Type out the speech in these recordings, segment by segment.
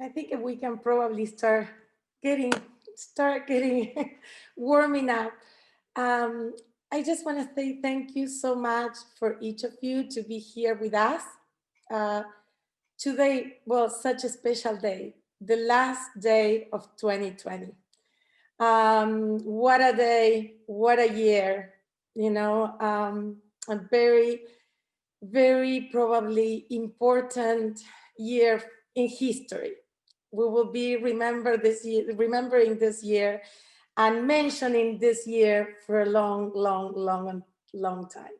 I think we can probably getting start getting warming up. Um, I just want to say thank you so much for each of you to be here with us. Uh, Today was such a special day, the last day of 2020. What a day, what a year, a very, very probably important year in history. We will be remembering this year and mentioning this year for a long, long, long, long time.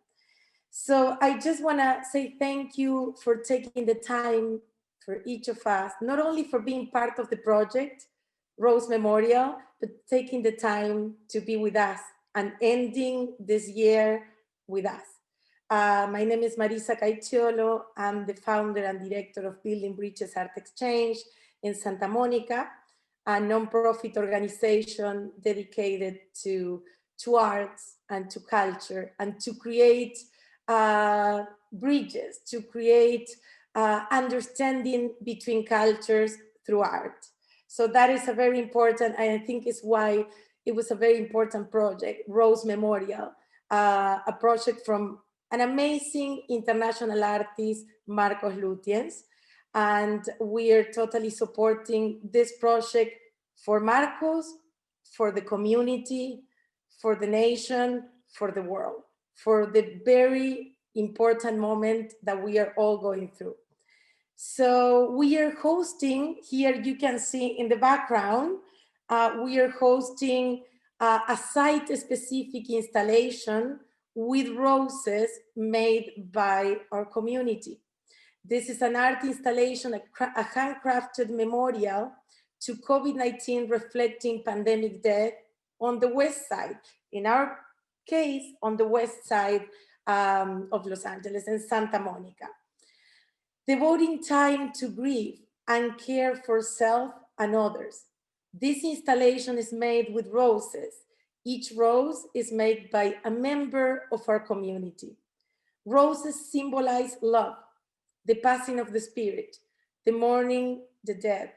So I just want to say thank you for taking the time for each of us, not only for being part of the project, Rose Memorial, but taking the time to be with us and ending this year with us. My name is Marisa Caichiolo. I'm the founder and director of Building Bridges Art Exchange in Santa Monica, a nonprofit organization dedicated to arts and to culture and to create bridges, to create understanding between cultures through art. So that is a very important, and I think is why it was a very important project, Rose Memorial, a project from an amazing international artist, Marcos Lutyens. And we are totally supporting this project for Marcos, for the community, for the nation, for the world, for the very important moment that we are all going through. So we are hosting, here you can see in the background, we are hosting a site-specific installation with roses made by our community. This is an art installation, a handcrafted memorial to COVID-19 reflecting pandemic death on the west side. In our case, on the west side of Los Angeles in Santa Monica. Devoting time to grieve and care for self and others. This installation is made with roses. Each rose is made by a member of our community. Roses symbolize love, the passing of the spirit, the mourning, the death,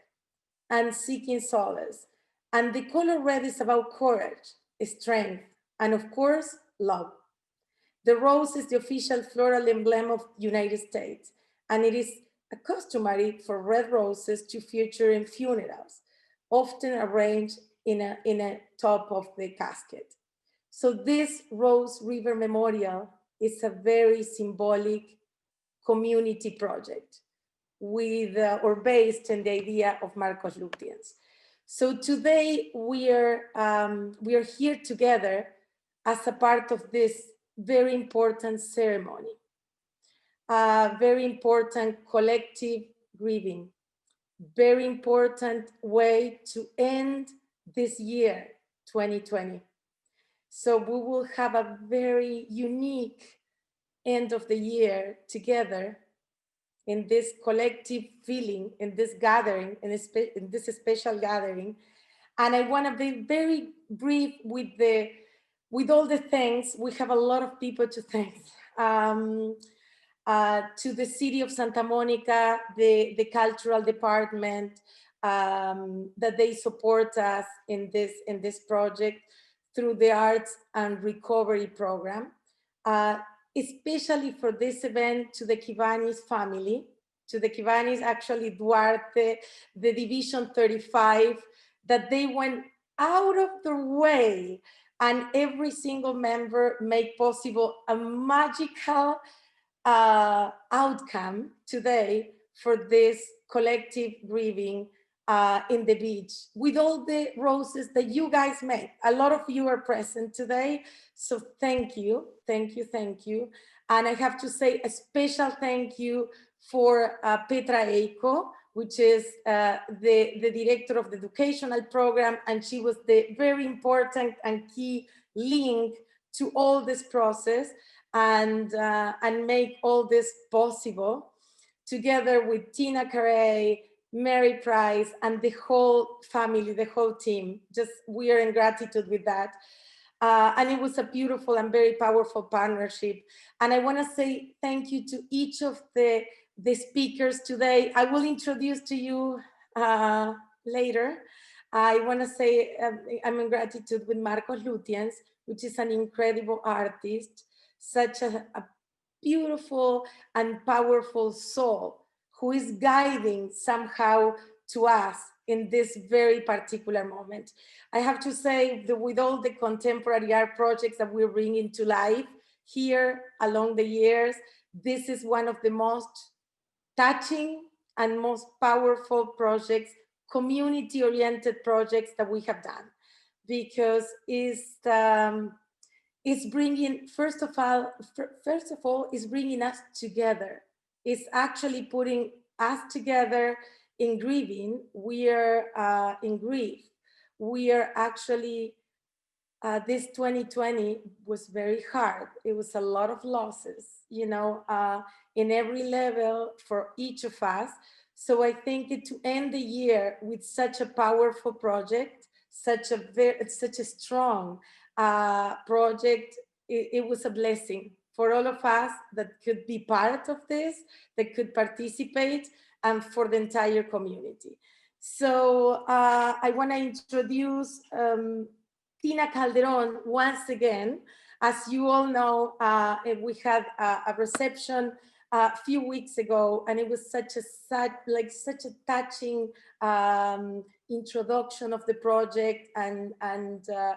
and seeking solace. And the color red is about courage, strength, and of course, love. The rose is the official floral emblem of the United States, and it is customary for red roses to feature in funerals, often arranged in a top of the casket. So this Rose River Memorial is a very symbolic community project with or based on the idea of Marcos Lutyens. So today we are here together as a part of this very important ceremony, a very important collective grieving, very important way to end this year, 2020. So we will have a very unique end of the year together in this collective feeling, in this gathering, in this special gathering. And I want to be very brief with all the thanks. We have a lot of people to thank. To the city of Santa Monica, the cultural department, that they support us in this project through the Arts and Recovery Program. Especially for this event, to the Kiwanis family, to the Kiwanis, actually Duarte, the Division 35, that they went out of their way and every single member made possible a magical outcome today for this collective grieving in the beach with all the roses that you guys made. A lot of you are present today. So thank you, thank you, thank you. And I have to say a special thank you for Petra Eiko, which is the director of the educational program. And she was the very important and key link to all this process and make all this possible, together with Tina Carey, Mary Price, and the whole family, the whole team. Just we are in gratitude with that. And it was a beautiful and very powerful partnership. And I want to say thank you to each of the speakers today. I will introduce to you later. I want to say I'm in gratitude with Marcos Lutyens, which is an incredible artist, such a beautiful and powerful soul who is guiding somehow to us in this very particular moment. I have to say that with all the contemporary art projects that we're bringing to life here along the years, this is one of the most touching and most powerful projects, community-oriented projects that we have done, because it's bringing, first of all, is bringing us together. It's actually putting us together in grieving. We are in grief. We are actually, this 2020 was very hard. It was a lot of losses, you know, in every level for each of us. So I think to end the year with such a powerful project, such a strong project, it was a blessing for all of us that could be part of this, that could participate, and for the entire community. So I want to introduce Tina Calderon once again. As you all know, we had a reception a few weeks ago, and it was such a touching introduction of the project and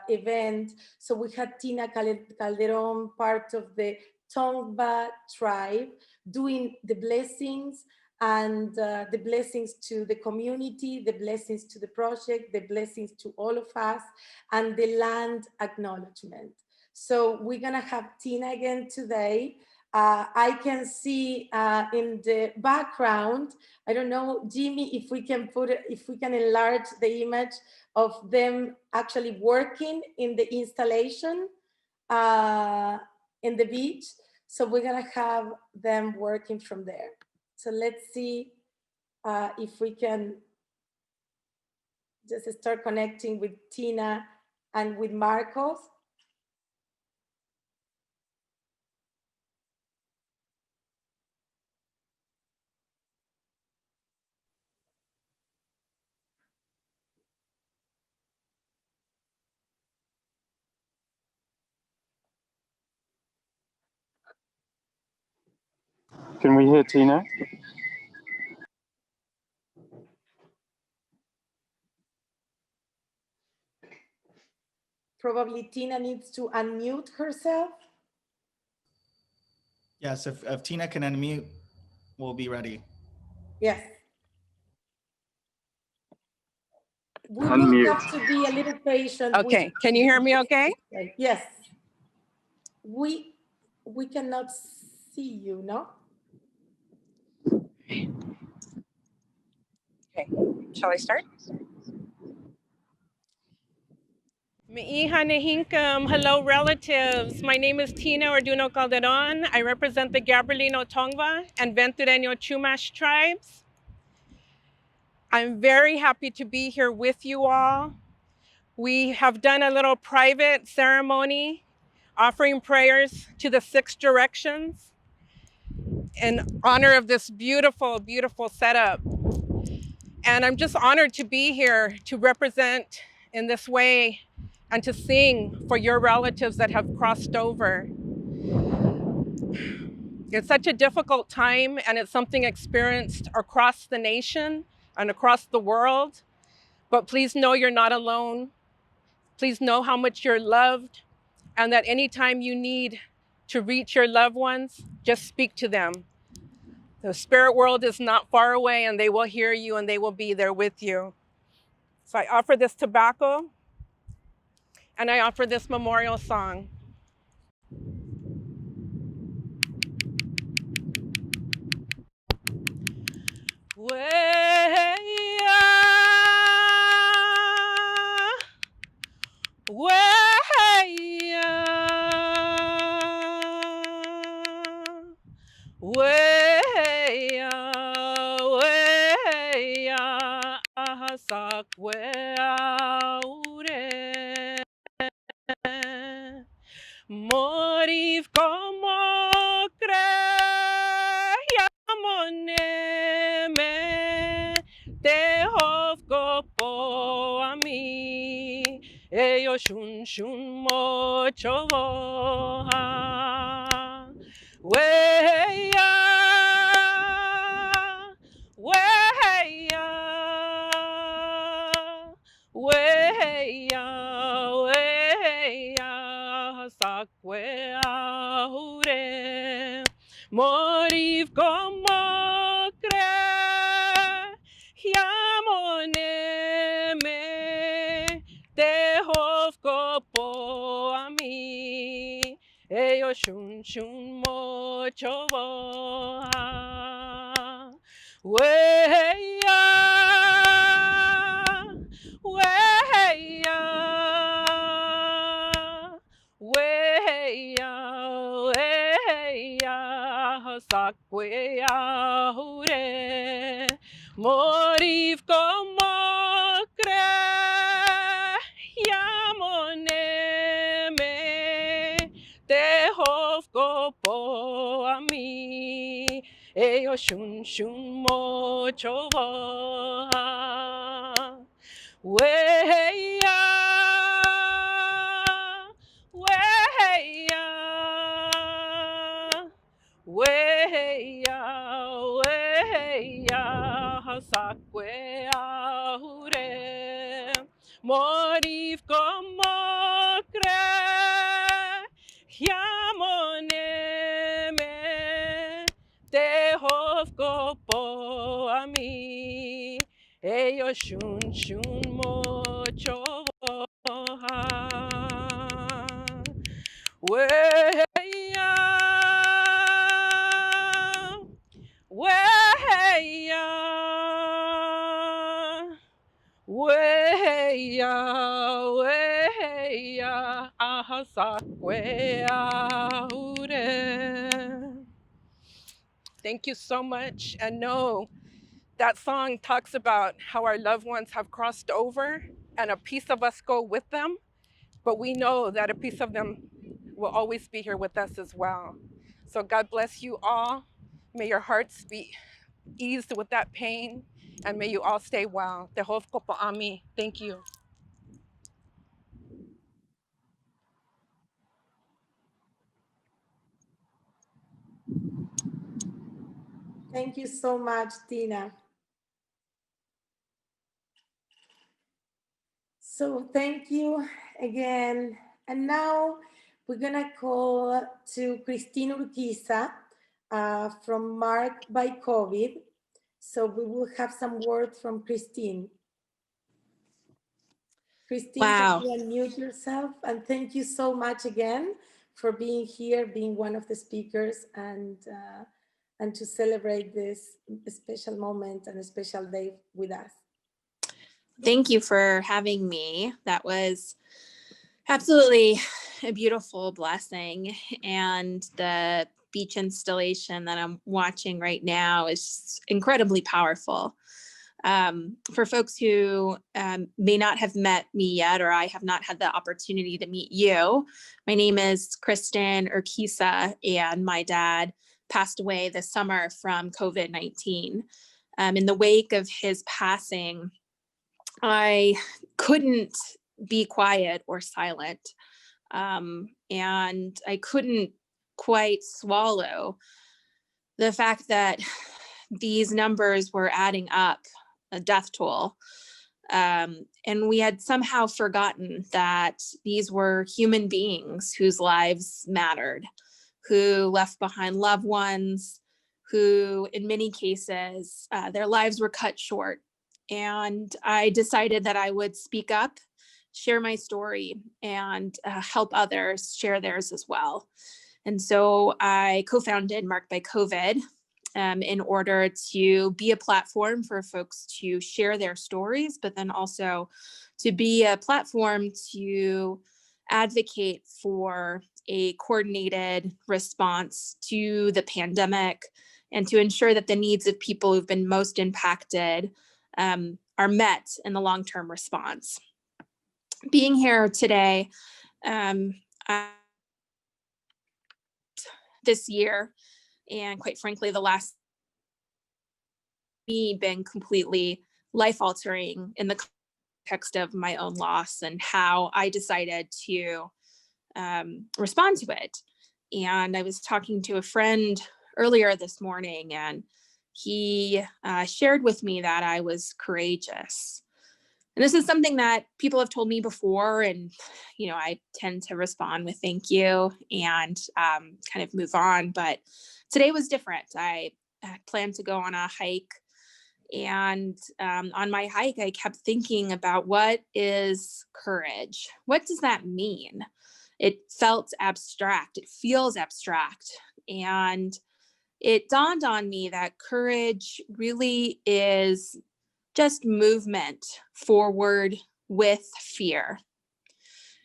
event. So we had Tina Calderon, part of the Tongva tribe, doing the blessings, and the blessings to the community, the blessings to the project, the blessings to all of us, and the land acknowledgement. So we're gonna have Tina again today. I can see in the background, I don't know, Jimmy, if we can enlarge the image of them actually working in the installation in the beach. So we're gonna have them working from there. So let's see if we can just start connecting with Tina and with Marcos. Can we hear Tina? Probably Tina needs to unmute herself. Yes, if Tina can unmute, we'll be ready. Yes. We will have to be a little patient. Okay, can you hear me okay? Yes. We cannot see you, no? Okay, shall I start? Hello relatives. My name is Tina Orduno Calderon. I represent the Gabrielino Tongva and Ventureño Chumash tribes. I'm very happy to be here with you all. We have done a little private ceremony offering prayers to the 6 directions in honor of this beautiful, beautiful setup. And I'm just honored to be here to represent in this way and to sing for your relatives that have crossed over. It's such a difficult time, and it's something experienced across the nation and across the world. But please know you're not alone. Please know how much you're loved, and that anytime you need to reach your loved ones, just speak to them. The spirit world is not far away, and they will hear you and they will be there with you. So I offer this tobacco, and I offer this memorial song. Moriv como creíamos te Eyo shun shun mo chovo ha. Weya, weya, weya, weya, sakwea hure. Moriv como cre, yamoneme, tehov kopo ami, eyo shun shun mo chovo ha. Weya, weya, weya, weya, sakwea hure. Moriv como cre, yamoneme, tehov kopo ami, eyo shun shun mo chovo ha. Weya, weya, weya, weya, sakwea hure. Moriv como cre, yamoneme, tehov kopo ami, eyo shun shun mo chovo ha. Weya, weya, weya, weya, ahasakwea ure. Thank you so much. And no, that song talks about how our loved ones have crossed over and a piece of us go with them, but we know that a piece of them will always be here with us as well. So God bless you all. May your hearts be eased with that pain, and may you all stay well. Tehov kopo ami. Thank you. Thank you so much, Tina. So thank you again. And now we're gonna call to Kristin Urquiza from Marked by COVID. So we will have some words from Kristin. Kristin, Wow. can you unmute yourself? And thank you so much again for being here, being one of the speakers, and to celebrate this special moment and a special day with us. Thank you for having me. That was absolutely a beautiful blessing. And the beach installation that I'm watching right now is incredibly powerful. For folks who may not have met me yet, or I have not had the opportunity to meet you, my name is Kristin Urquiza, and my dad passed away this summer from COVID-19. In the wake of his passing, I couldn't be quiet or silent. And I couldn't quite swallow the fact that these numbers were adding up, a death toll. And we had somehow forgotten that these were human beings whose lives mattered, who left behind loved ones, who in many cases, their lives were cut short. And I decided that I would speak up, share my story, and help others share theirs as well. And so I co-founded Marked by COVID in order to be a platform for folks to share their stories, but then also to be a platform to advocate for a coordinated response to the pandemic and to ensure that the needs of people who've been most impacted are met in the long-term response. Being here today, this year, and quite frankly, the last me been completely life-altering in the context of my own loss and how I decided to respond to it. And I was talking to a friend earlier this morning, and he shared with me that I was courageous. And this is something that people have told me before, and I tend to respond with thank you and kind of move on. But today was different. I planned to go on a hike, and on my hike, I kept thinking about, what is courage? What does that mean? It felt abstract. It feels abstract. And it dawned on me that courage really is just movement forward with fear.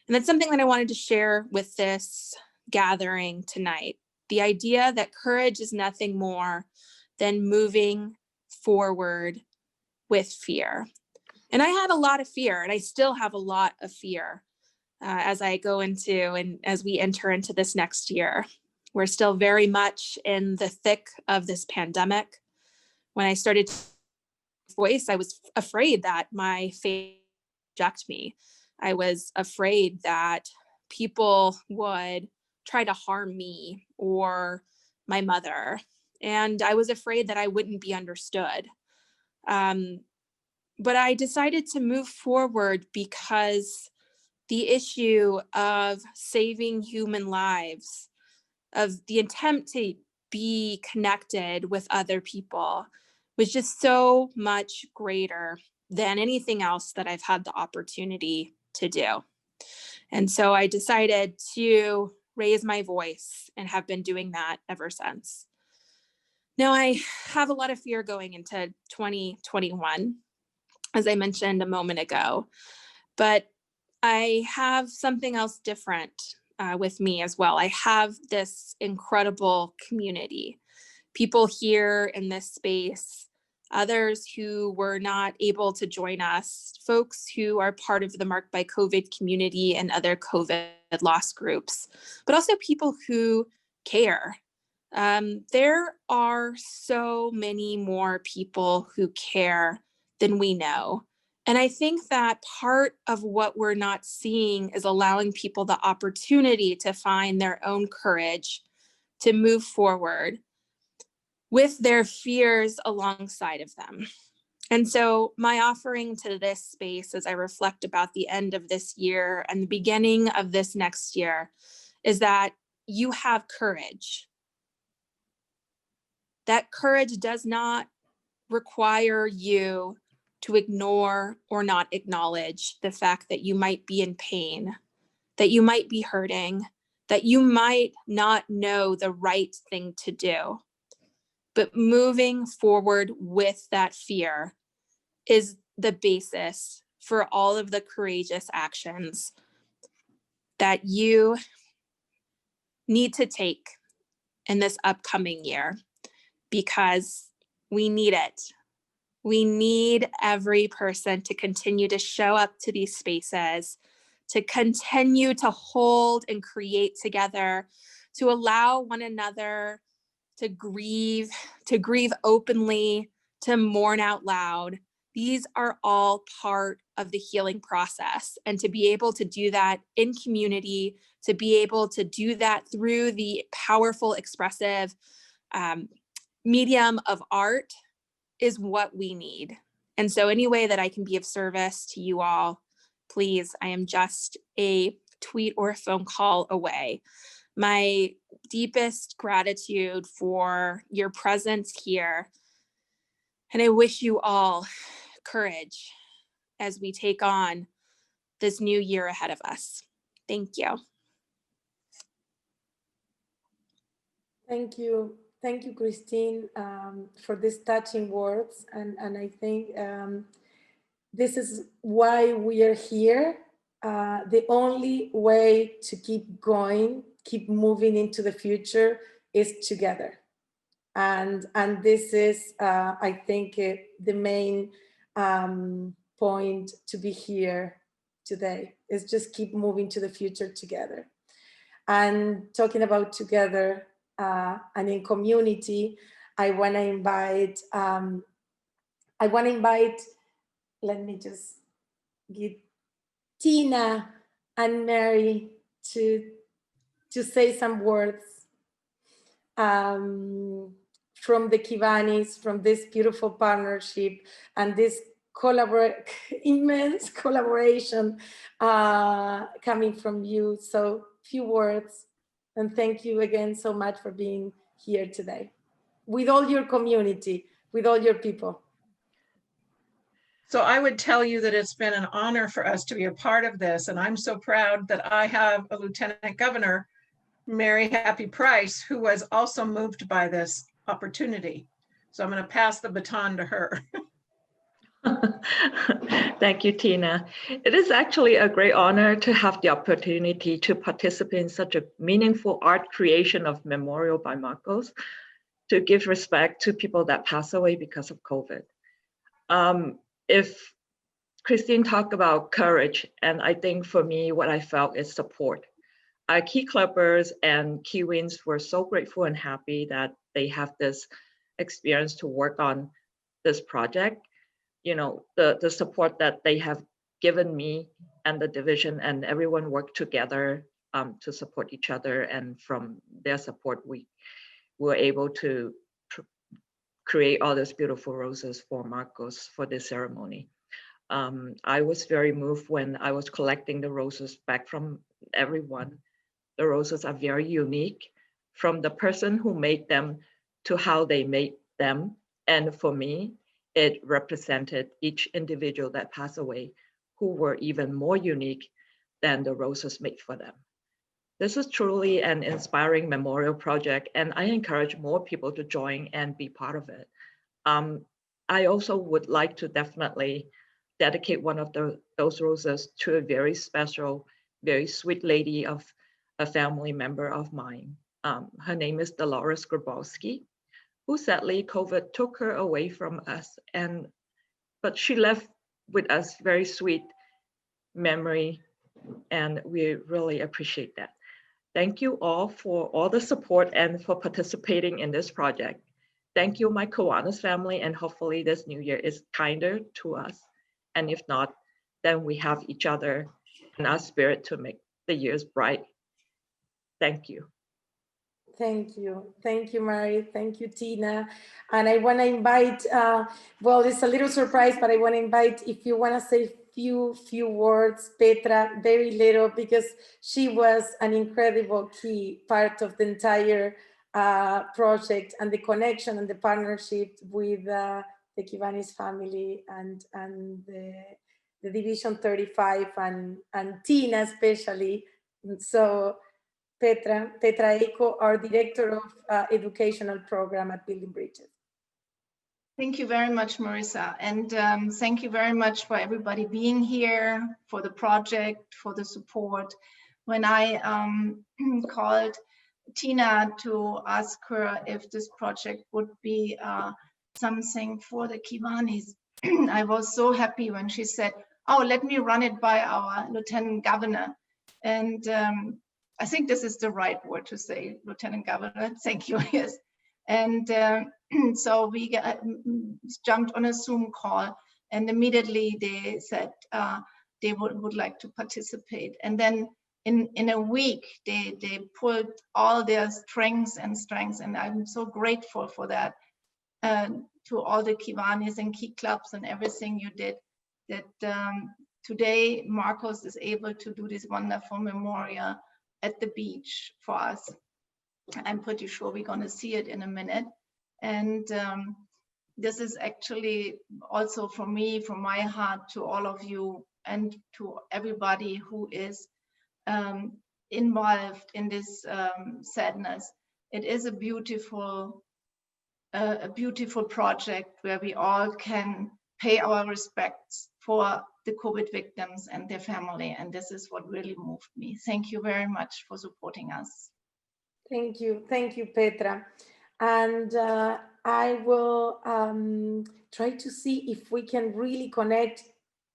And that's something that I wanted to share with this gathering tonight. The idea that courage is nothing more than moving forward with fear. And I had a lot of fear, and I still have a lot of fear as I go into and as we enter into this next year. We're still very much in the thick of this pandemic. When I started voice, I was afraid that my faith would reject me. I was afraid that people would try to harm me or my mother. And I was afraid that I wouldn't be understood. But I decided to move forward because the issue of saving human lives, of the attempt to be connected with other people, was just so much greater than anything else that I've had the opportunity to do. And so I decided to raise my voice and have been doing that ever since. Now, I have a lot of fear going into 2021, as I mentioned a moment ago, but I have something else different with me as well. I have this incredible community, people here in this space, others who were not able to join us, folks who are part of the Marked by COVID community and other COVID loss groups, but also people who care. There are so many more people who care than we know. And I think that part of what we're not seeing is allowing people the opportunity to find their own courage to move forward with their fears alongside of them. And so my offering to this space, as I reflect about the end of this year and the beginning of this next year, is that you have courage. That courage does not require you to ignore or not acknowledge the fact that you might be in pain, that you might be hurting, that you might not know the right thing to do. But moving forward with that fear is the basis for all of the courageous actions that you need to take in this upcoming year, because we need it. We need every person to continue to show up to these spaces, to continue to hold and create together, to allow one another to grieve openly, to mourn out loud. These are all part of the healing process. And to be able to do that in community, to be able to do that through the powerful, expressive medium of art is what we need. And so any way that I can be of service to you all, please, I am just a tweet or a phone call away. My deepest gratitude for your presence here. And I wish you all courage as we take on this new year ahead of us. Thank you. Thank you. Thank you, Kristin, for these touching words. And I think this is why we are here. The only way to keep going, keep moving into the future is together. And this is, I think, the main point to be here today, is just keep moving to the future together. And talking about together and in community, I want to invite, let me just get Tina and Mary to say some words from the Kiwanis, from this beautiful partnership and this immense collaboration coming from you. So few words, and thank you again so much for being here today with all your community, with all your people. So I would tell you that it's been an honor for us to be a part of this. And I'm so proud that I have a Lieutenant Governor, Mary Happy Price, who was also moved by this opportunity. So I'm going to pass the baton to her. Thank you, Tina. It is actually a great honor to have the opportunity to participate in such a meaningful art creation of memorial by Marcos, to give respect to people that pass away because of COVID. If Kristin talked about courage, and I think for me, what I felt is support. Our key clubbers and Kiwins were so grateful and happy that they have this experience to work on this project. You know, the support that they have given me and the division, and everyone worked together to support each other. And from their support, we were able to create all these beautiful roses for Marcos for this ceremony. I was very moved when I was collecting the roses back from everyone. The roses are very unique, from the person who made them to how they made them. And for me, it represented each individual that passed away, who were even more unique than the roses made for them. This is truly an inspiring memorial project, and I encourage more people to join and be part of it. I also would like to definitely dedicate one of those roses to a very special, very sweet lady of a family member of mine. Her name is Dolores Grabowski, who sadly COVID took her away from us, but she left with us very sweet memory, and we really appreciate that. Thank you all for all the support and for participating in this project. Thank you, my Kiwanis family, and hopefully this new year is kinder to us. And if not, then we have each other and our spirit to make the years bright. Thank you. Thank you. Thank you, Mary. Thank you, Tina. And I want to invite, well, it's a little surprise, but I want to invite, if you want to say few words, Petra, very little, because she was an incredible key part of the entire project and the connection and the partnership with the Kiwanis family and the Division 35 and Tina especially. So Petra Eiko, our Director of Educational Program at Building Bridges. Thank you very much, Marisa. And thank you very much for everybody being here, for the project, for the support. When I called Tina to ask her if this project would be something for the Kiwanis, I was so happy when she said, oh, let me run it by our Lieutenant Governor. And I think this is the right word to say, Lieutenant Governor. Thank you, yes. And so we jumped on a Zoom call, and immediately they said they would like to participate. And then in a week, they pulled all their strengths, and I'm so grateful for that. To all the Kiwanis and key clubs and everything you did, that today Marcos is able to do this wonderful memorial at the beach for us. I'm pretty sure we're going to see it in a minute. And this is actually also from me, from my heart, to all of you and to everybody who is involved in this sadness. It is a beautiful project where we all can pay our respects for the COVID victims and their family. And this is what really moved me. Thank you very much for supporting us. Thank you, Petra. And I will try to see if we can really connect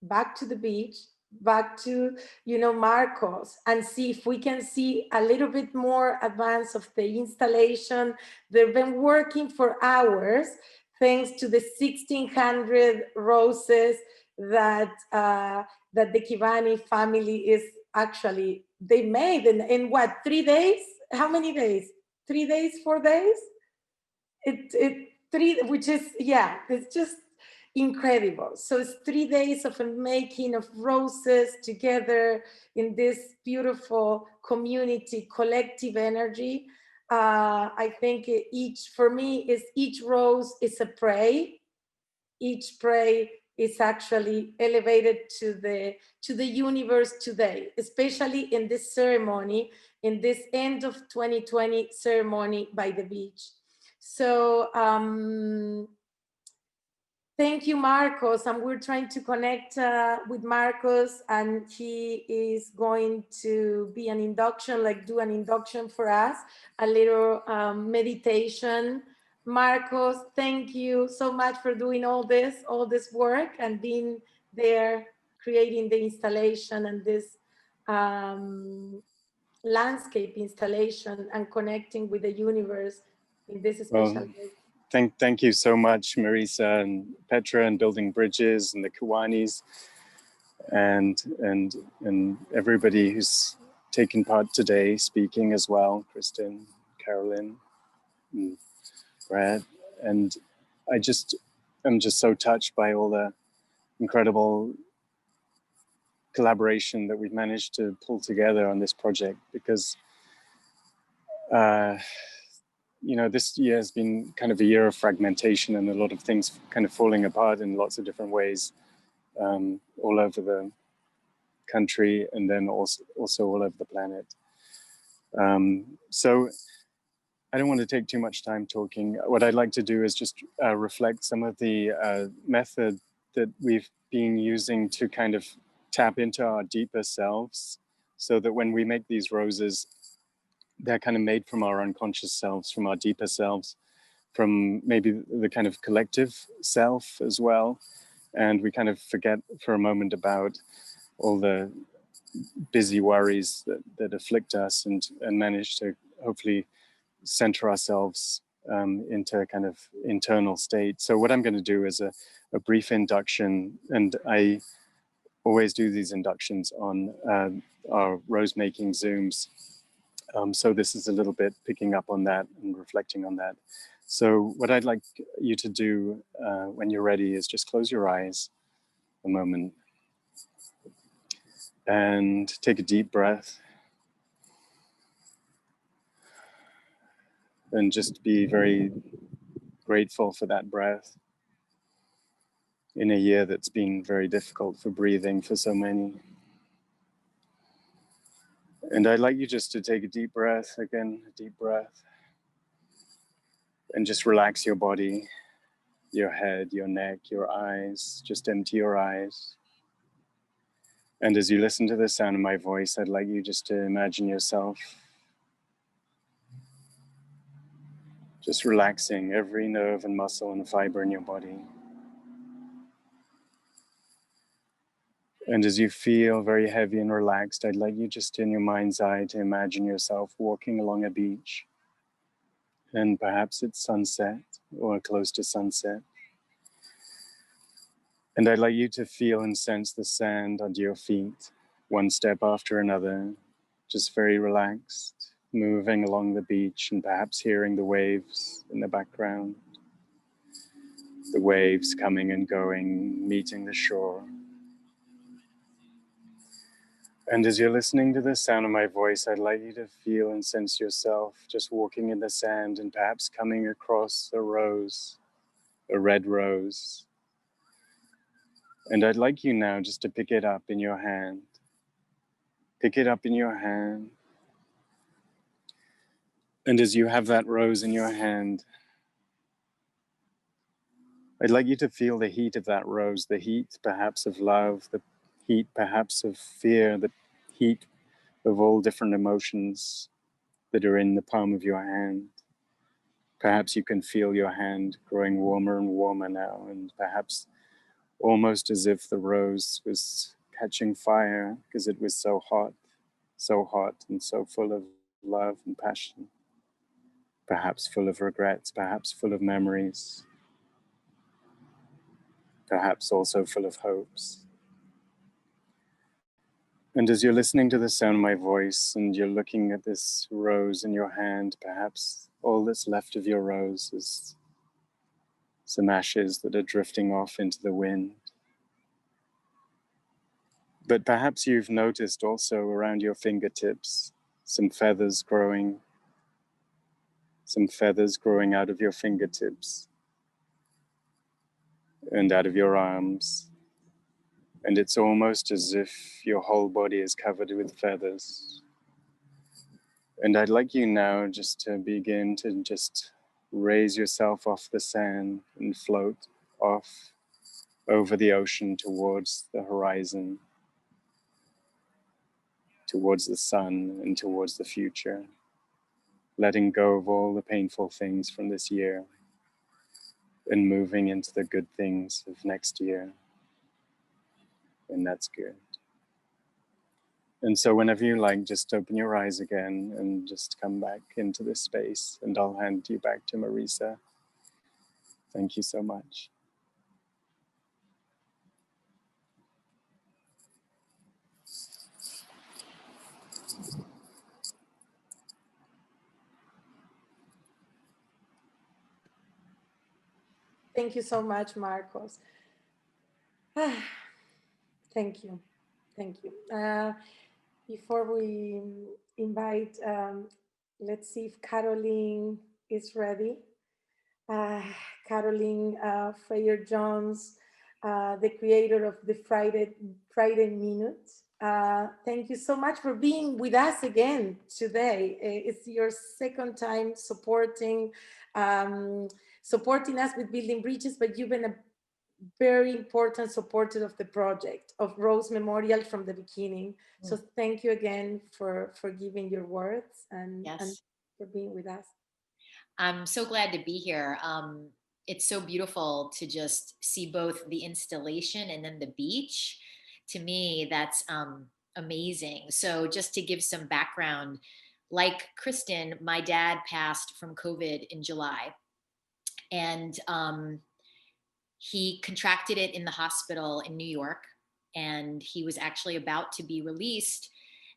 back to the beach, back to, Marcos, and see if we can see a little bit more advance of the installation. They've been working for hours, thanks to the 1,600 roses that that the Kiwani family is actually, they made in what, 3 days? How many days? 3 days, 4 days? Which is, yeah, it's just incredible. So it's 3 days of a making of roses together in this beautiful community, collective energy. I think for me, each rose is a prayer. Each prayer is actually elevated to the universe today, especially in this ceremony, in this end of 2020 ceremony by the beach. So thank you, Marcos. And we're trying to connect with Marcos, and he is going to be an induction, like do an induction for us, a little meditation. Marcos, thank you so much for doing all this work and being there, creating the installation and this landscape installation and connecting with the universe in this special way. Thank you so much, Marisa and Petra, and Building Bridges and the Kiwanis, and everybody who's taken part today, speaking as well, Kristin, Carolyn, and Brad. And I'm just so touched by all the incredible collaboration that we've managed to pull together on this project, because you know, this year has been kind of a year of fragmentation and a lot of things kind of falling apart in lots of different ways, all over the country, and then also all over the planet. So I don't want to take too much time talking. What I'd like to do is just reflect some of the method that we've been using to kind of tap into our deeper selves, so that when we make these roses, they're kind of made from our unconscious selves, from our deeper selves, from maybe the kind of collective self as well. And we kind of forget for a moment about all the busy worries that afflict us, and manage to hopefully center ourselves into a kind of internal state. So what I'm going to do is a brief induction, and I always do these inductions on our rose making Zooms. So this is a little bit picking up on that and reflecting on that. So what I'd like you to do when you're ready is just close your eyes a moment and take a deep breath, and just be very grateful for that breath in a year that's been very difficult for breathing for so many. And I'd like you just to take a deep breath, again, a deep breath, and just relax your body, your head, your neck, your eyes. Just empty your eyes. And as you listen to the sound of my voice, I'd like you just to imagine yourself just relaxing every nerve and muscle and fiber in your body. And as you feel very heavy and relaxed, I'd like you just in your mind's eye to imagine yourself walking along a beach. And perhaps it's sunset or close to sunset. And I'd like you to feel and sense the sand under your feet, one step after another, just very relaxed, moving along the beach, and perhaps hearing the waves in the background. The waves coming and going, meeting the shore. And as you're listening to the sound of my voice, I'd like you to feel and sense yourself just walking in the sand, and perhaps coming across a rose, a red rose. And I'd like you now just to pick it up in your hand. Pick it up in your hand. And as you have that rose in your hand, I'd like you to feel the heat of that rose, the heat perhaps of love, the heat perhaps of fear, the heat of all different emotions that are in the palm of your hand. Perhaps you can feel your hand growing warmer and warmer now, and perhaps almost as if the rose was catching fire because it was so hot and so full of love and passion. Perhaps full of regrets, perhaps full of memories, perhaps also full of hopes. And as you're listening to the sound of my voice and you're looking at this rose in your hand, perhaps all that's left of your rose is some ashes that are drifting off into the wind. But perhaps you've noticed also around your fingertips some feathers growing out of your fingertips and out of your arms. And it's almost as if your whole body is covered with feathers. And I'd like you now just to begin to just raise yourself off the sand and float off over the ocean towards the horizon, towards the sun and towards the future, letting go of all the painful things from this year and moving into the good things of next year. And that's good. And so whenever you like, just open your eyes again and just come back into this space, and I'll hand you back to Marisa. Thank you so much. Thank you so much, Marcos. Thank you. Thank you. Before we invite, let's see if Carolyn is ready. Carolyn Freyer-Jones, the creator of the Friday Minute. Thank you so much for being with us again today. It's your second time supporting us with Building Bridges, but you've been a very important supporter of the project of Rose Memorial from the beginning. So thank you again for giving your words and for being with us. I'm so glad to be here. It's so beautiful to just see both the installation and then the beach. To me, that's amazing. So just to give some background, like Kristin, my dad passed from COVID in July. And he contracted it in the hospital in New York, and he was actually about to be released.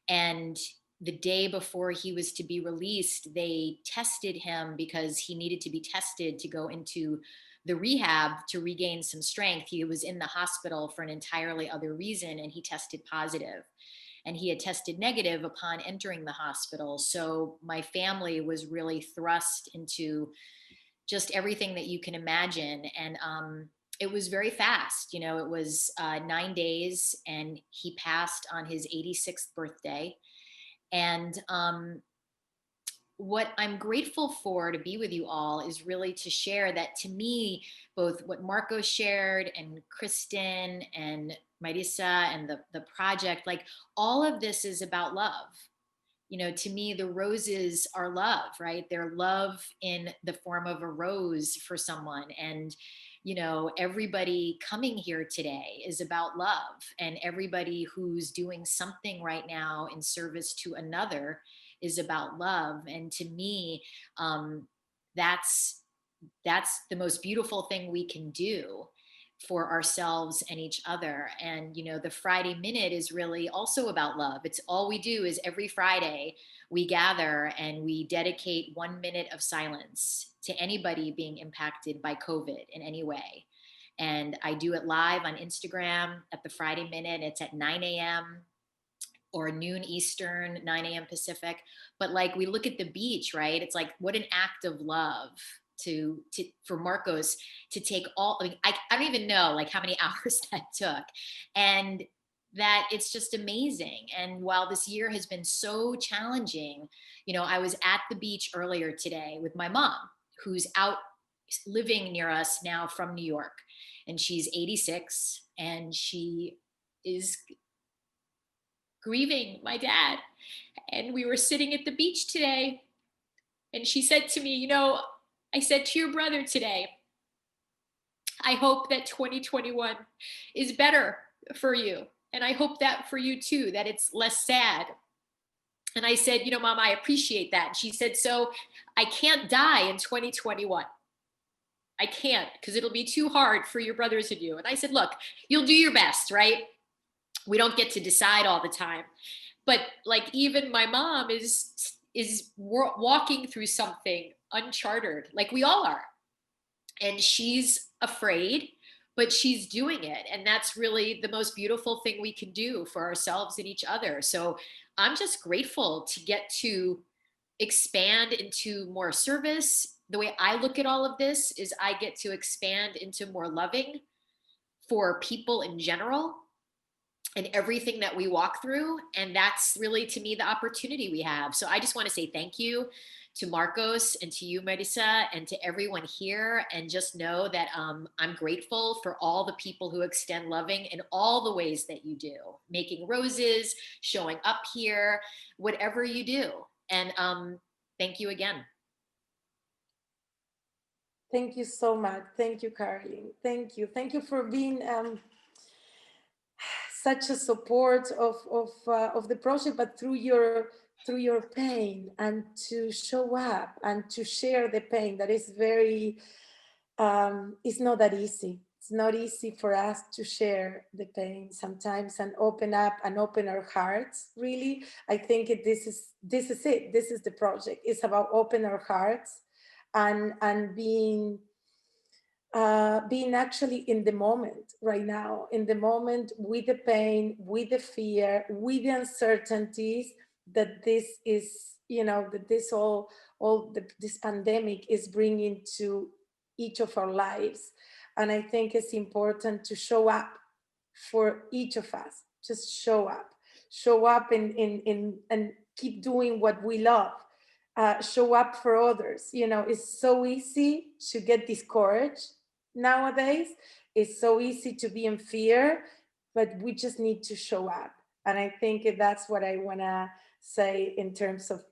And the day before he was to be released, they tested him because he needed to be tested to go into the rehab to regain some strength. He was in the hospital for an entirely other reason, and he tested positive. And he had tested negative upon entering the hospital. So my family was really thrust into just everything that you can imagine. And it was very fast. You know, it was 9 days, and he passed on his 86th birthday. And what I'm grateful for to be with you all is really to share that, to me, both what Marco shared and Kristin and Marisa and the project, like all of this is about love. You know, to me, the roses are love, right? They're love in the form of a rose for someone. And, you know, everybody coming here today is about love, and everybody who's doing something right now in service to another is about love. And to me, that's the most beautiful thing we can do for ourselves and each other. And, you know, the Friday Minute is really also about love. It's all we do is every Friday we gather and we dedicate 1 minute of silence to anybody being impacted by COVID in any way. And I do it live on Instagram at the Friday Minute. It's at 9 a.m. or noon Eastern, 9 a.m. Pacific. But like, we look at the beach, right? It's like, what an act of love for Marcos to take all, I mean, I don't even know like how many hours that took, and that it's just amazing. And while this year has been so challenging, you know, I was at the beach earlier today with my mom, who's out living near us now from New York, and she's 86, and she is grieving my dad. And we were sitting at the beach today, and she said to me, you know, I said to your brother today, I hope that 2021 is better for you. And I hope that for you too, that it's less sad. And I said, you know, Mom, I appreciate that. And she said, so I can't die in 2021. I can't, because it'll be too hard for your brothers and you. And I said, look, you'll do your best, right? we don't get to decide all the time. But like even my mom is walking through something uncharted, like we all are. And she's afraid, but she's doing it. And that's really the most beautiful thing we can do for ourselves and each other. So I'm just grateful to get to expand into more service. The way I look at all of this is I get to expand into more loving for people in general and everything that we walk through. And that's really, to me, the opportunity we have. So I just want to say thank you to Marcos and to you, Marisa, and to everyone here. And just know that I'm grateful for all the people who extend loving in all the ways that you do, making roses, showing up here, whatever you do. And thank you again. Thank you so much. Thank you, Carolyn. Thank you. Thank you for being such a support of the project, but through your pain, and to show up and to share the pain. That is very, it's not that easy. It's not easy for us to share the pain sometimes and open up and open our hearts. Really, I think this is it. This is the project. It's about open our hearts and being actually in the moment right now, in the moment, with the pain, with the fear, with the uncertainties that this is, that this pandemic is bringing to each of our lives. And I think it's important to show up for each of us. Just show up and keep doing what we love. Show up for others. It's so easy to get discouraged nowadays. It's so easy to be in fear, but we just need to show up. And I think that's what I want to say in terms of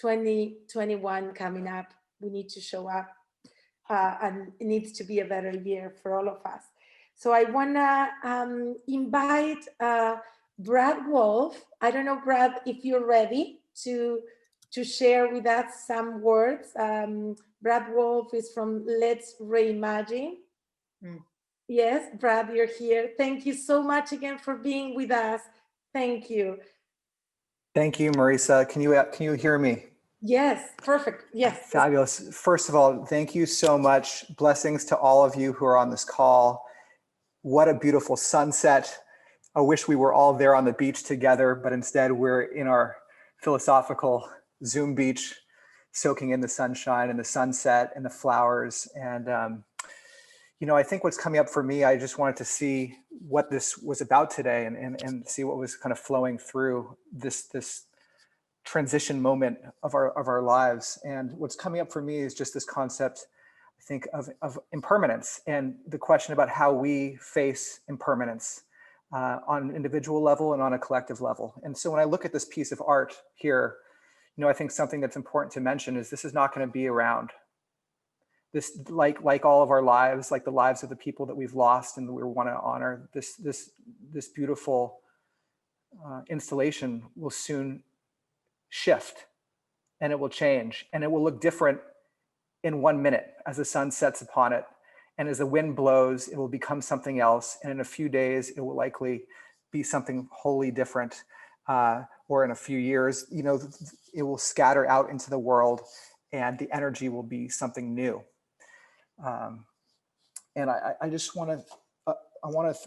2021 coming up. We need to show up, and it needs to be a better year for all of us. So I want to invite Brad Wolf. I don't know, Brad, if you're ready to share with us some words. Brad Wolf is from Let's Reimagine. Yes, Brad, you're here. Thank you so much again for being with us. Thank you. Thank you, Marisa. Can you hear me? Yes, perfect. Yes. Fabulous. First of all, thank you so much. Blessings to all of you who are on this call. What a beautiful sunset. I wish we were all there on the beach together, but instead we're in our philosophical Zoom beach, soaking in the sunshine and the sunset and the flowers. And, I think what's coming up for me, I just wanted to see what this was about today and see what was kind of flowing through this transition moment of our lives. And what's coming up for me is just this concept, I think, of impermanence and the question about how we face impermanence on an individual level and on a collective level. And so when I look at this piece of art here, I think something that's important to mention is this is not going to be around. This, like all of our lives, like the lives of the people that we've lost and we want to honor, this beautiful installation will soon shift, and it will change, and it will look different in 1 minute as the sun sets upon it. And as the wind blows, it will become something else. And in a few days, it will likely be something wholly different. Or in a few years, it will scatter out into the world and the energy will be something new. And I just want to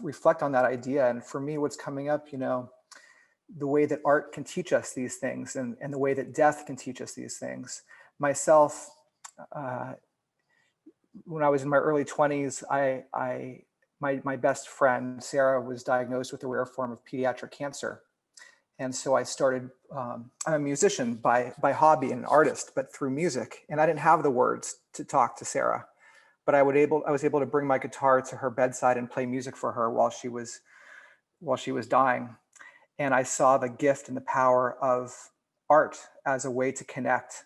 reflect on that idea. And for me, what's coming up, the way that art can teach us these things and the way that death can teach us these things. Myself, when I was in my early 20s, my best friend, Sarah, was diagnosed with a rare form of pediatric cancer. And so I started, I'm a musician by hobby and an artist, but through music. And I didn't have the words to talk to Sarah, but I was able to bring my guitar to her bedside and play music for her while she was dying. And I saw the gift and the power of art as a way to connect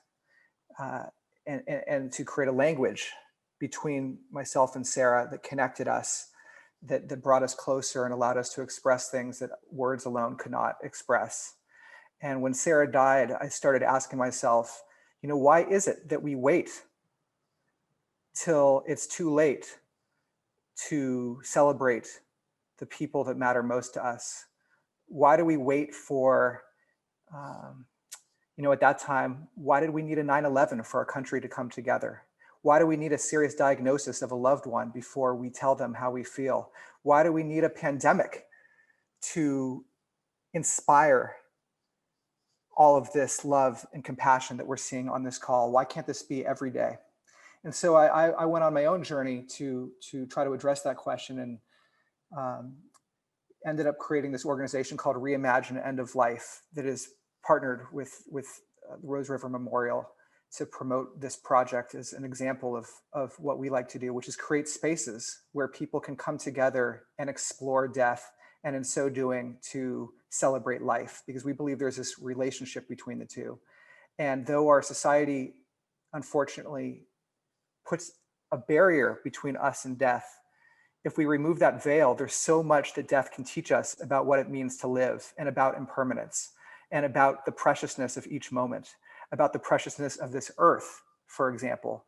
and to create a language between myself and Sarah that connected us, that brought us closer and allowed us to express things that words alone could not express. And when Sarah died, I started asking myself, why is it that we wait till it's too late to celebrate the people that matter most to us? Why do we wait for, at that time, why did we need a 9/11 for our country to come together? Why do we need a serious diagnosis of a loved one before we tell them how we feel? Why do we need a pandemic to inspire all of this love and compassion that we're seeing on this call? Why can't this be every day? And so I went on my own journey to try to address that question, and ended up creating this organization called Reimagine End of Life that is partnered with the Rose River Memorial to promote this project as an example of what we like to do, which is create spaces where people can come together and explore death, and in so doing to celebrate life, because we believe there's this relationship between the two. And though our society unfortunately puts a barrier between us and death, if we remove that veil, there's so much that death can teach us about what it means to live, and about impermanence, and about the preciousness of each moment, about the preciousness of this earth, for example,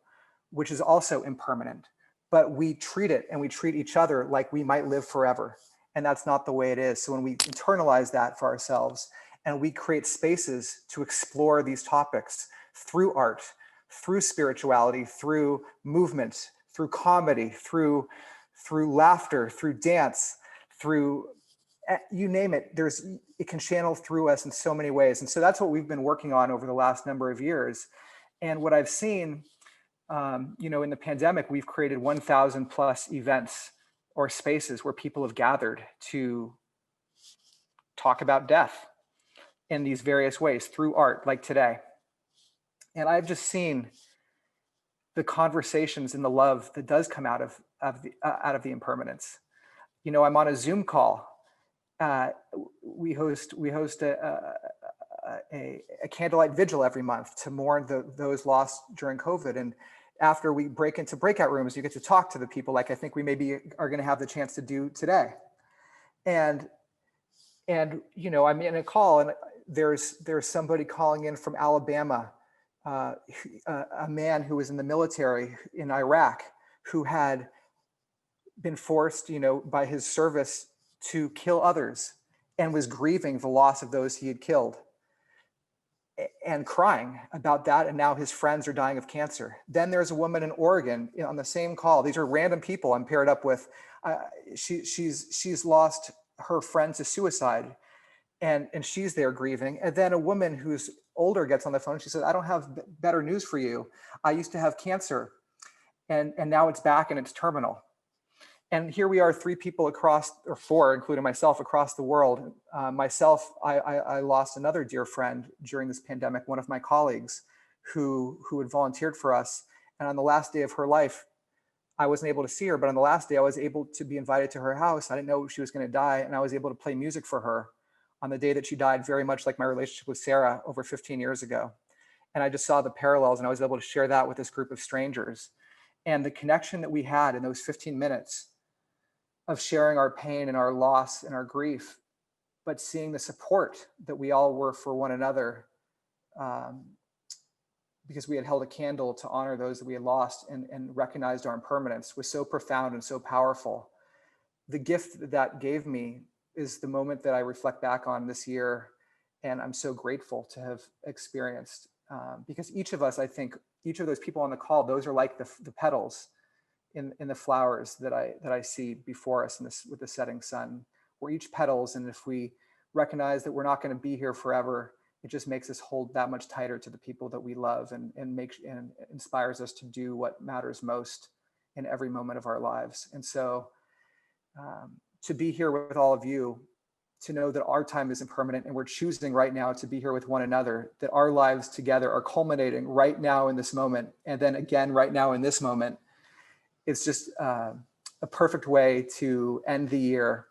which is also impermanent. But we treat it, and we treat each other like we might live forever. And that's not the way it is. So when we internalize that for ourselves, and we create spaces to explore these topics through art, through spirituality, through movement, through comedy, through laughter, through dance, through you name it, it can channel through us in so many ways. And so that's what we've been working on over the last number of years. And what I've seen, in the pandemic, we've created 1,000 plus events or spaces where people have gathered to talk about death in these various ways through art, like today. And I've just seen the conversations and the love that does come out of the impermanence. I'm on a Zoom call. We host a candlelight vigil every month to mourn those lost during COVID. And after we break into breakout rooms, you get to talk to the people, like I think we maybe are going to have the chance to do today. And I'm in a call, and there's somebody calling in from Alabama, a man who was in the military in Iraq, who had been forced, by his service to kill others, and was grieving the loss of those he had killed, and crying about that. And now his friends are dying of cancer. Then there's a woman in Oregon on the same call. These are random people I'm paired up with. She's lost her friend to suicide, and she's there grieving. And then a woman who's older gets on the phone. She says, "I don't have better news for you. I used to have cancer, and now it's back, and it's terminal." And here we are, 3 people across, or 4, including myself, across the world. I lost another dear friend during this pandemic, one of my colleagues who had volunteered for us. And on the last day of her life, I wasn't able to see her, but on the last day, I was able to be invited to her house. I didn't know she was going to die, and I was able to play music for her on the day that she died, very much like my relationship with Sarah over 15 years ago. And I just saw the parallels, and I was able to share that with this group of strangers. And the connection that we had in those 15 minutes of sharing our pain and our loss and our grief, but seeing the support that we all were for one another, because we had held a candle to honor those that we had lost and recognized our impermanence, was so profound and so powerful. The gift that gave me is the moment that I reflect back on this year, and I'm so grateful to have experienced, because each of us, I think, each of those people on the call, those are like the petals in the flowers that I see before us with the setting sun. We're each petals, and if we recognize that we're not going to be here forever, it just makes us hold that much tighter to the people that we love, and inspires us to do what matters most in every moment of our lives. And so to be here with all of you, to know that our time is impermanent, and we're choosing right now to be here with one another, that our lives together are culminating right now in this moment, and then again right now in this moment. It's just a perfect way to end the year.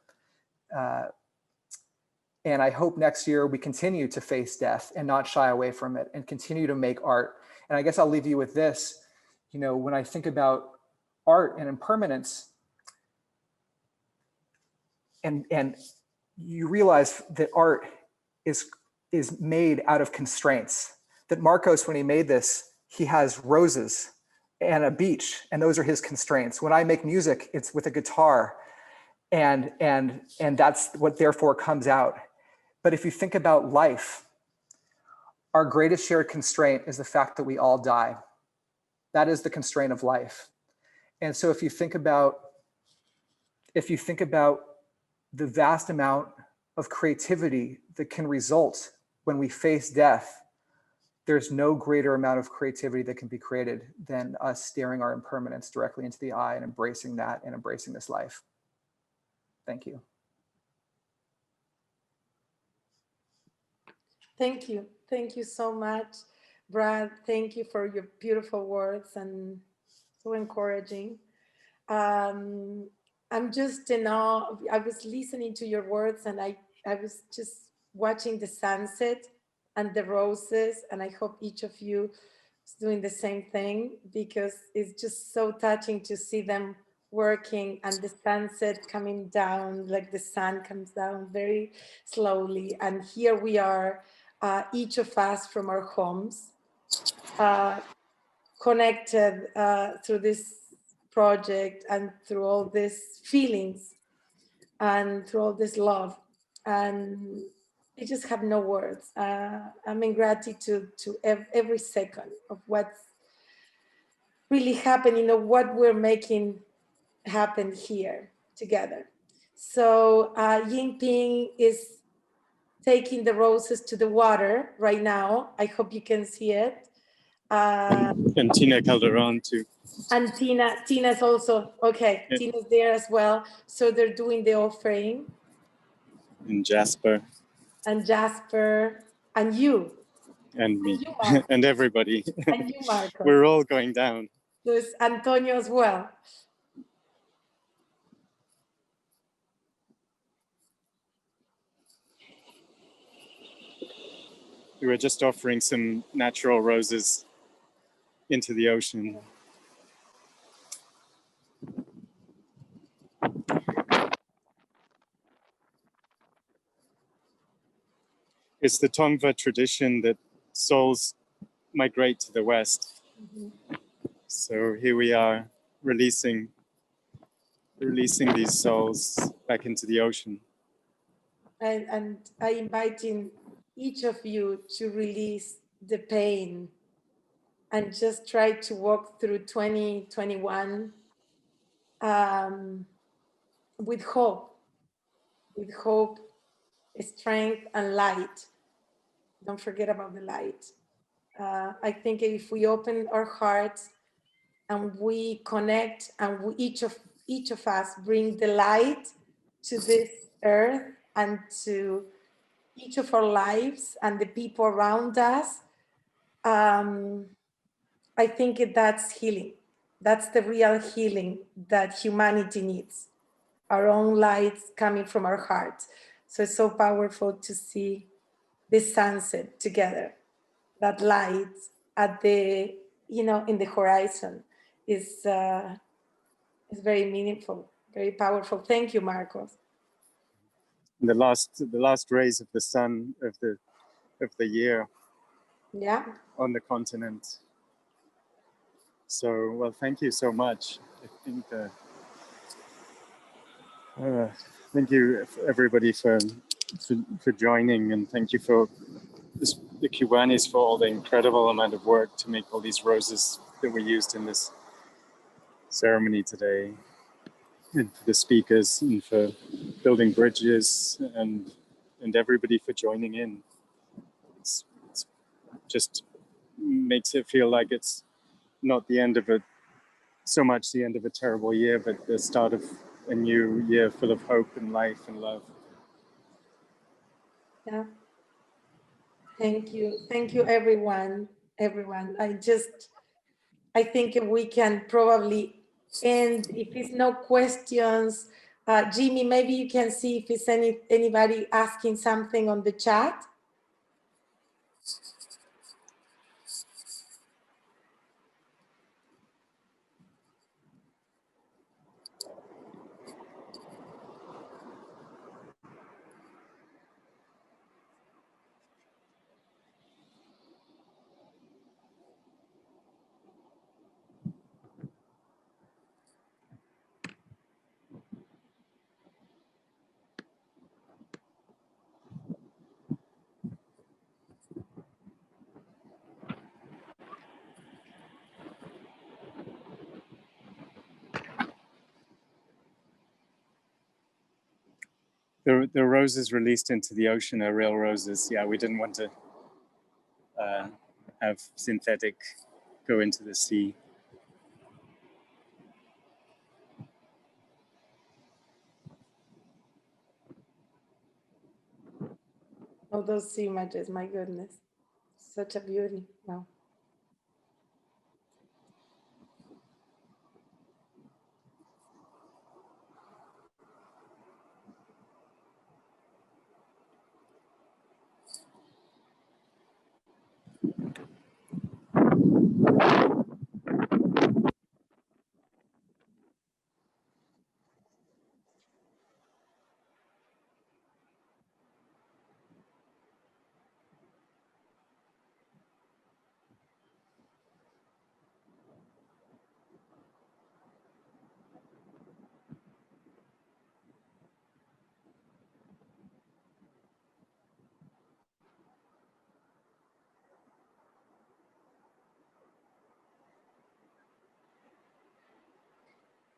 And I hope next year we continue to face death and not shy away from it, and continue to make art. And I guess I'll leave you with this. When I think about art and impermanence, and you realize that art is made out of constraints. That Marcos, when he made this, he has roses and a beach, and those are his constraints. When I make music, it's with a guitar, and that's what therefore comes out. But if you think about life, our greatest shared constraint is the fact that we all die. That is the constraint of life. And so if you think about the vast amount of creativity that can result when we face death, there's no greater amount of creativity that can be created than us staring our impermanence directly into the eye and embracing that and embracing this life. Thank you. Thank you. Thank you so much, Brad. Thank you for your beautiful words and so encouraging. I'm just in awe. I was listening to your words and I was just watching the sunset and the roses, and I hope each of you is doing the same thing, because it's just so touching to see them working and the sunset coming down, like the sun comes down very slowly. And here we are, each of us from our homes, connected through this project and through all these feelings and through all this love. And I just have no words. I'm in gratitude to every second of what's really happening, of what we're making happen here together. So Yingping is taking the roses to the water right now. I hope you can see it. And Tina Calderon too. And Tina's also, okay, yeah. Tina's there as well. So they're doing the offering. And Jasper. And Jasper, and you. And me, and, you, and everybody. And you, Marco. We're all going down. There's Antonio as well. We were just offering some natural roses into the ocean. It's the Tongva tradition that souls migrate to the west. Mm-hmm. So here we are releasing these souls back into the ocean. And I invite each of you to release the pain and just try to walk through 2021 with hope, strength, and light. Don't forget about the light. I think if we open our hearts and we connect, and each of us bring the light to this earth and to each of our lives and the people around us, I think that's healing. That's the real healing that humanity needs. Our own lights coming from our hearts. So it's so powerful to see this sunset together. That light at the, in the horizon is very meaningful, very powerful. Thank you, Marcos. The last rays of the sun of the year. Yeah. On the continent. So, well, thank you so much. I think thank you everybody for joining, and thank you for the Kiwanis for all the incredible amount of work to make all these roses that were used in this ceremony today, and for the speakers, and for building bridges, and everybody for joining in. It's just makes it feel like it's not the end of so much the end of a terrible year, but the start of a new year full of hope and life and love. Yeah. Thank you, everyone. I think we can probably end, if it's no questions. Jimmy, maybe you can see if it's anybody asking something on the chat. the roses released into the ocean are real roses. Yeah, we didn't want to have synthetic go into the sea. Oh, those images, my goodness. Such a beauty. Wow.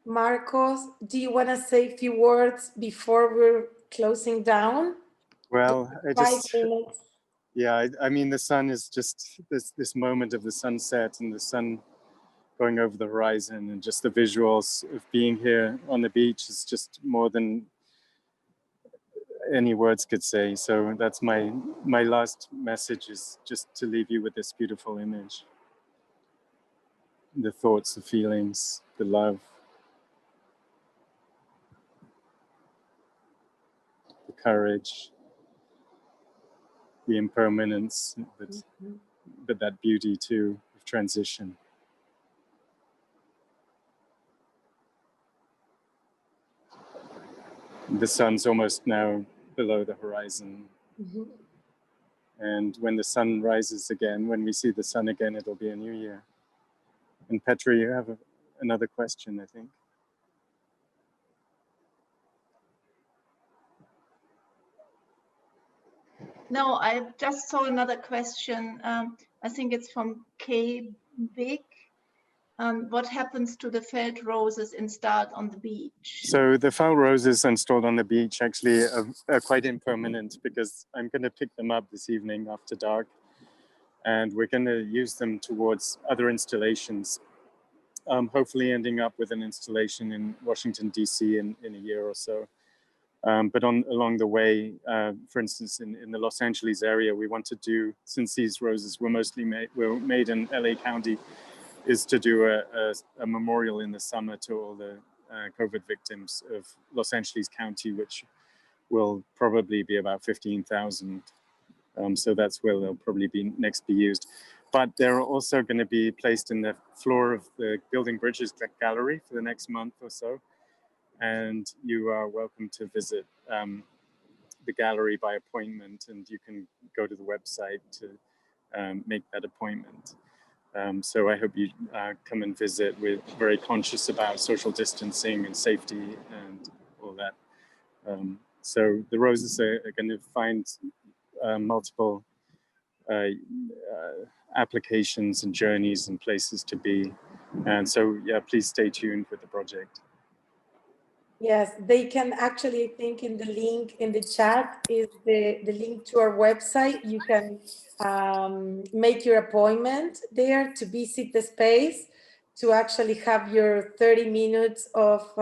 Marcos, do you want to say a few words before we're closing down? Well, I 5 just, minutes. yeah, I mean, the sun is just this moment of the sunset and the sun going over the horizon, and just the visuals of being here on the beach is just more than any words could say. So that's my last message, is just to leave you with this beautiful image. The thoughts, the feelings, the love, the courage, the impermanence, but that beauty too of transition. The sun's almost now below the horizon. Mm-hmm. And when the sun rises again, when we see the sun again, it'll be a new year. And Petra, you have another question, I think. No, I just saw another question. I think it's from K. Big. What happens to the felt roses installed on the beach? So the felt roses installed on the beach actually are quite impermanent, because I'm going to pick them up this evening after dark, and we're going to use them towards other installations, hopefully ending up with an installation in Washington, D.C. in a year or so. But along the way, for instance, in the Los Angeles area, we want to do, since these roses were mostly made in LA County, is to do a memorial in the summer to all the COVID victims of Los Angeles County, which will probably be about 15,000. So that's where they'll probably be next be used. But they're also going to be placed in the floor of the Building Bridges Gallery for the next month or so. And you are welcome to visit the gallery by appointment, and you can go to the website to make that appointment. So I hope you come and visit. We're very conscious about social distancing and safety and all that. So the roses are going to find multiple applications and journeys and places to be. And so, yeah, please stay tuned with the project. Yes, they can actually, I think in the link in the chat is the link to our website. You can make your appointment there to visit the space, to actually have your 30 minutes of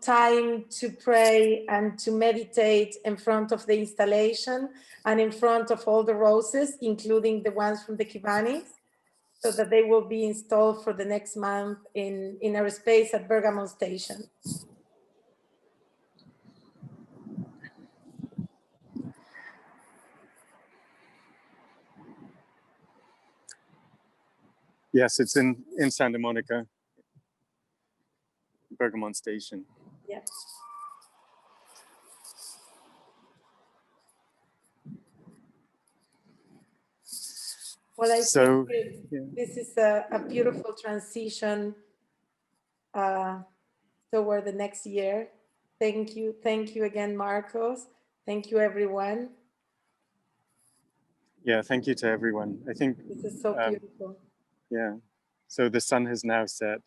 time to pray and to meditate in front of the installation and in front of all the roses, including the ones from the Kiwanis, so that they will be installed for the next month in our space at Bergamo Station. Yes, it's in Santa Monica, Bergamo Station. Yeah. Well, I think this is a beautiful transition toward the next year. Thank you again, Marcos. Thank you, everyone. Yeah, thank you to everyone. I think this is so beautiful. Yeah, so the sun has now set.